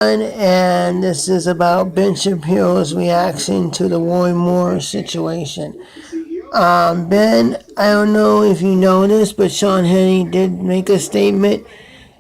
And this is about Ben Shapiro's reaction to the Roy Moore situation. Ben, I don't know if you know this, but Sean Hannity did make a statement.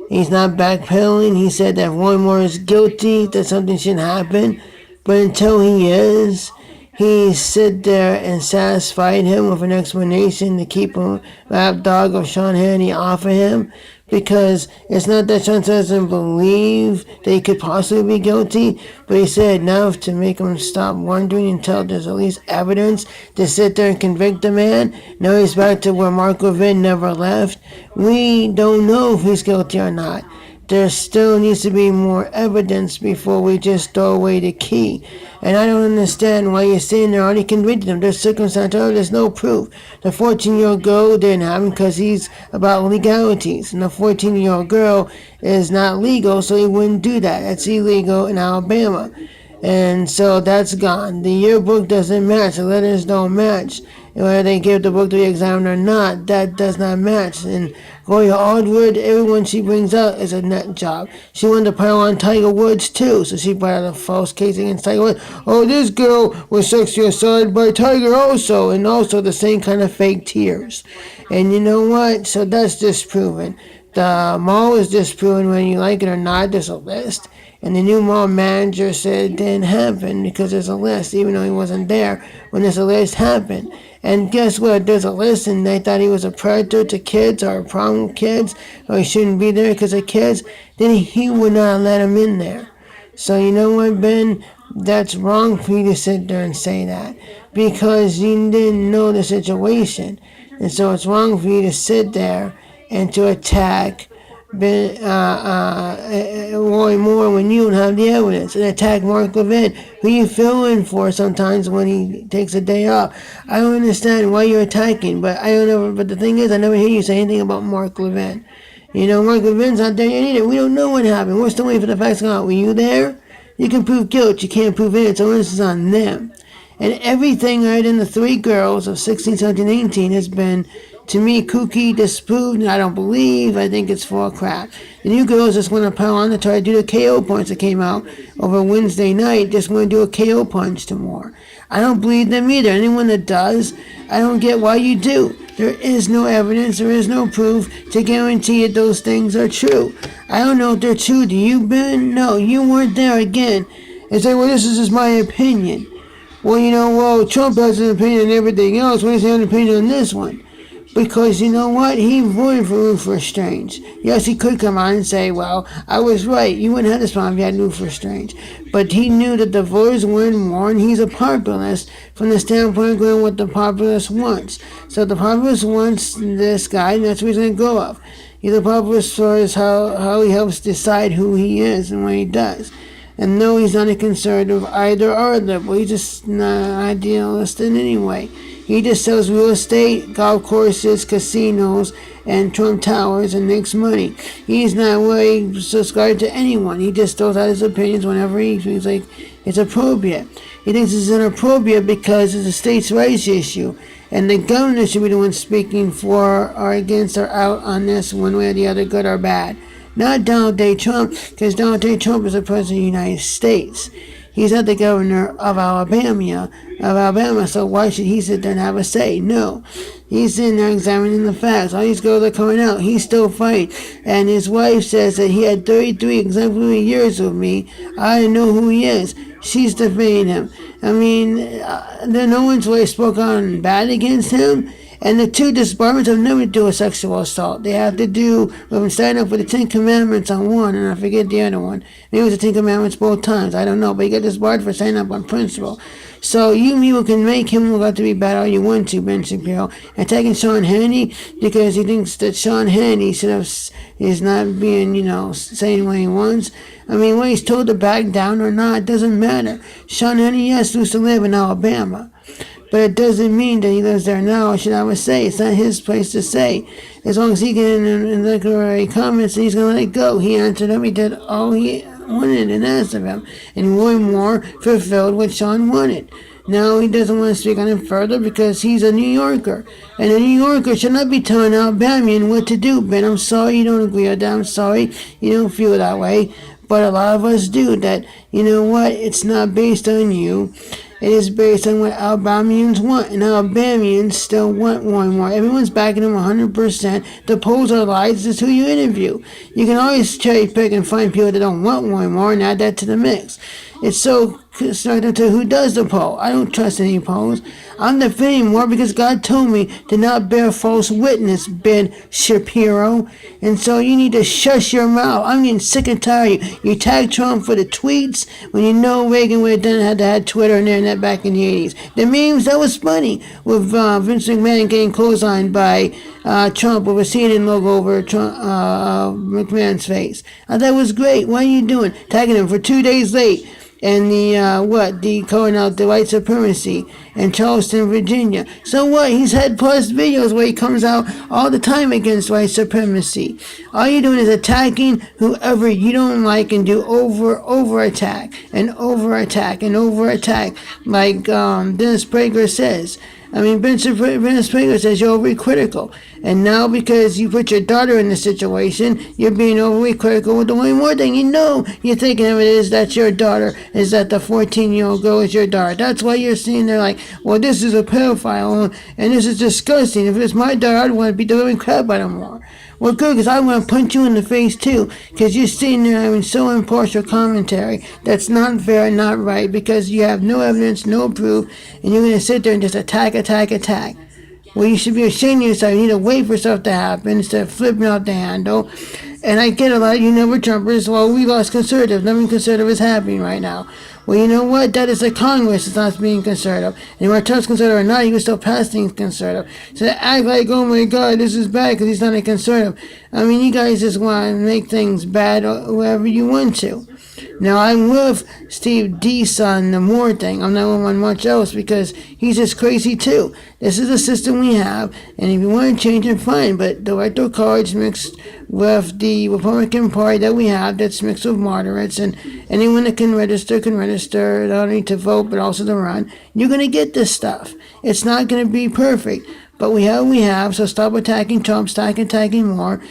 He's not backpedaling. He said that Roy Moore is guilty, that something should happen. But until he is, he sit there and satisfied him with an explanation to keep a lapdog of Sean Hannity off of him. Because it's not that Sean doesn't believe that he could possibly be guilty, but he said enough to make him stop wondering until there's at least evidence to sit there and convict the man. Now he's back to where Mark Levin never left. We don't know if he's guilty or not. There still needs to be more evidence before we just throw away the key. And I don't understand why you're saying they already convicted him. There's circumstantial, there's no proof. The 14-year-old girl didn't have him because he's about legalities. And the 14-year-old girl is not legal, so he wouldn't do that. That's illegal in Alabama. And so that's gone. The yearbook doesn't match. The letters don't match. And whether they give the book to the examiner or not, that does not match. And Gloria Aldwood, everyone she brings up is a nut job. She wanted to pile on Tiger Woods too, so she brought out a false case against Tiger Woods. Oh, this girl was sexually assaulted by Tiger also, and also the same kind of fake tears. And you know what? So that's disproven. The mall is disproven whether you like it or not. There's a list. And the new mall manager said it didn't happen because there's a list, even though he wasn't there when this list happened. And guess what? There's a list, and they thought he was a predator to kids or a problem with kids, or he shouldn't be there because of kids. Then he would not let him in there. So you know what, Ben? That's wrong for you to sit there and say that because you didn't know the situation. And so it's wrong for you to sit there and to attack Roy Moore when you don't have the evidence, and attack Mark Levin, who you fill in for sometimes when he takes a day off. I don't understand why you're attacking, but I don't know. But the thing is, I never hear you say anything about Mark Levin. You know, Mark Levin's not there yet either. We don't know what happened. We're still waiting for the facts to come out. Were you there? You can prove guilt. You can't prove it. So this is on them. And everything right in the three girls of 16, 17, 18 has been, to me, kooky, disproved, and I don't believe. I think it's full of crap. The new girls just want to pile on to try to do the KO punch that came out over Wednesday night. Just want to do a KO punch to more. I don't believe them either. Anyone that does, I don't get why you do. There is no evidence, there is no proof to guarantee that those things are true. I don't know if they're true. Do you, Ben? No, you weren't there again. And say, well, this is just my opinion. Well, you know, Trump has an opinion on everything else. Why does he have an opinion on this one? Because you know what? He voted for Rufus Strange. Yes, he could come out and say, well, I was right. You wouldn't have this problem if you had Rufus Strange. But he knew that the voters wanted more, and he's a populist from the standpoint of going what the populace wants. So the populace wants this guy, and that's what he's going to go off. He's a populist as far as how he helps decide who he is and what he does. And no, he's not a conservative either or liberal. He's just not an idealist in any way. He just sells real estate, golf courses, casinos, and Trump Towers and makes money. He's not really subscribed to anyone. He just throws out his opinions whenever he feels like it's appropriate. He thinks it's inappropriate because it's a states' rights issue. And the governor should be the one speaking for or against or out on this one way or the other, good or bad. Not Donald J. Trump, because Donald J. Trump is the president of the United States. He's not the governor of Alabama, so why should he sit there and have a say? No. He's sitting there examining the facts. All these girls are coming out. He's still fighting. And his wife says that he had 33 exemplary years with me. I know who he is. She's defending him. I mean, no one's really spoke on bad against him. And the two departments have never do a sexual assault. They have to do with him signing up for the 10 Commandments on one, and I forget the other one. Maybe it was the 10 Commandments both times. I don't know, but he got disbarred for signing up on principle. So you people can make him look out to be bad all you want to, Ben Shapiro. Attacking Sean Hannity because he thinks that Sean Hannity is not being, saying what he wants. I mean, when he's told to back down or not, it doesn't matter. Sean Hannity, yes, used to live in Alabama. But it doesn't mean that he lives there now or should have a say. It's not his place to say. As long as he can in the comments, he's going to let it go. He answered him. He did all he wanted and asked of him. And Roy Moore fulfilled what Sean wanted. Now he doesn't want to speak on it further because he's a New Yorker. And a New Yorker should not be telling Alabamian what to do. Ben, I'm sorry you don't agree with that. I'm sorry you don't feel that way. but a lot of us do that. You know what? It's not based on you. It is based on what Alabamians want, and Alabamians still want more. Everyone's backing them 100%. The polls are lies. It's who you interview. You can always cherry pick and find people that don't want more and add that to the mix. It's so starting to who does the poll. I don't trust any polls. I'm defending more because God told me to not bear false witness, Ben Shapiro. And so you need to shush your mouth. I'm getting sick and tired. You tag Trump for the tweets when you know Reagan would have done had to have Twitter and internet back in the 80s. The memes, that was funny with Vince McMahon getting clotheslined by Trump with a CNN logo over Trump, McMahon's face. I thought it was great. What are you doing? Tagging him for 2 days late. And the calling out the white supremacy in Charleston, Virginia. So what? He's had plus videos where he comes out all the time against white supremacy. All you're doing is attacking whoever you don't like and do over attack, like Dennis Prager says. I mean, Ben Prager says you're overly critical. And now because you put your daughter in this situation, you're being overly critical with the one more thing. You know you're thinking of it is that your daughter, is that the 14-year-old girl is your daughter. That's why you're sitting there like, well, this is a pedophile, and this is disgusting. If it's my daughter, I'd want to be delivering crap out of more. Well, good, because I want to punch you in the face, too, because you're sitting there having so impartial commentary that's not fair and not right, because you have no evidence, no proof, and you're going to sit there and just attack. Well, you should be ashamed of yourself. You need to wait for stuff to happen instead of flipping out the handle. And I get a lot of you never Trumpers. Well, we lost conservatives. Nothing conservative is happening right now. Well, you know what? That is the Congress that's not being conservative. And whether Trump's conservative or not, you can still pass things conservative. So they act like, oh my God, this is bad because he's not a conservative. I mean, you guys just want to make things bad wherever you want to. Now, I'm with Steve Deese on the Moore thing. I'm not with much else because he's just crazy too. This is the system we have, and if you want to change it, fine. But the electoral college mixed with the Republican Party that we have, that's mixed with moderates, and anyone that can register, not only to vote but also to run, you're going to get this stuff. It's not going to be perfect, but we have what we have, so stop attacking Trump, stop attacking Moore.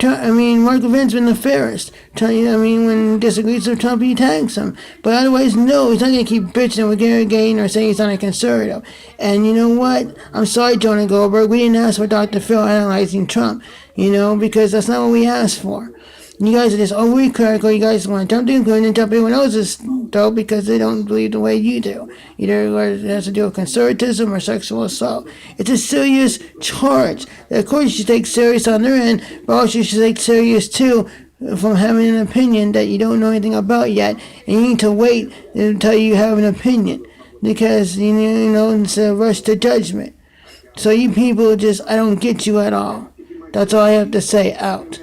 Mark Levin's been the fairest. When he disagrees with Trump, he attacks him. But otherwise, no, he's not going to keep bitching with Gary Gain or saying he's not a conservative. And you know what? I'm sorry, Jonah Goldberg. We didn't ask for Dr. Phil analyzing Trump, because that's not what we asked for. You guys are just overly critical. You guys want to jump to conclusion and jump everyone else's throat because they don't believe the way you do. Either it has to do with conservatism or sexual assault. It's a serious charge that, of course, you should take serious on their end, but also you should take serious, too, from having an opinion that you don't know anything about yet, and you need to wait until you have an opinion because, instead of rush to judgment. So you people I don't get you at all. That's all I have to say. Out.